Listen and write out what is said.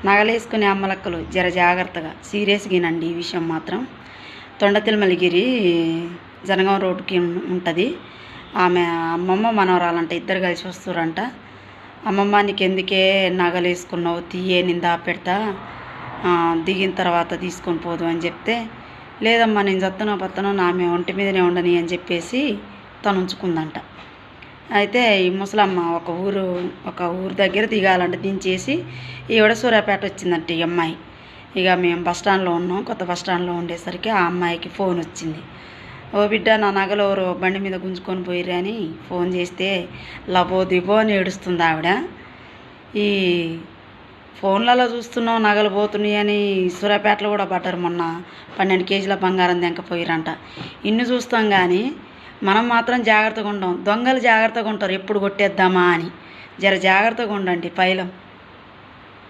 నగలేసుకునే అమ్మలక్కలు జర జాగ్రత్తగా సీరియస్గానండి. ఈ విషయం మాత్రం తొండతిరుమలగిరి జనగాం రోడ్డుకి ఉంటుంది. ఆమె అమ్మమ్మ మనవరాలంట, ఇద్దరు కలిసి వస్తురంట. అమ్మమ్మ నీకెందుకే నగలు వేసుకున్నావు, తీయే నేను దాపెడతా, దిగిన తర్వాత తీసుకొని పోదు అని చెప్తే, లేదమ్మా నేను చత్తనో పత్తనో ఆమె ఒంటి మీదనే ఉండని అని చెప్పేసి తను ఉంచుకుందంట. అయితే ఈ ముసలమ్మ ఒక ఊరు దగ్గర దిగాలంట. దించేసి ఈవిడ సూర్యాపేట వచ్చిందంట ఈ అమ్మాయి. ఇక మేము బస్టాండ్లో ఉన్నాం. కొత్త బస్టాండ్లో ఉండేసరికి ఆ అమ్మాయికి ఫోన్ వచ్చింది. ఓ బిడ్డ, నా నగలు ఎవరు బండి మీద గుంజుకొని పోయిర్రు అని ఫోన్ చేస్తే లబో దిబో అని ఏడుస్తుంది ఆవిడ. ఈ ఫోన్లలో చూస్తున్నాం నగలు పోతున్నాయి అని సూర్యాపేటలో కూడా పడ్డారు. మొన్న 12 కేజీల బంగారం దెంకపోయిరంట. ఇన్ని చూస్తాం కానీ మనం మాత్రం జాగ్రత్తగా ఉండం. దొంగలు జాగ్రత్తగా ఉంటారు, ఎప్పుడు కొట్టేద్దామా అని. జర జాగ్రత్తగా ఉండండి పైలం.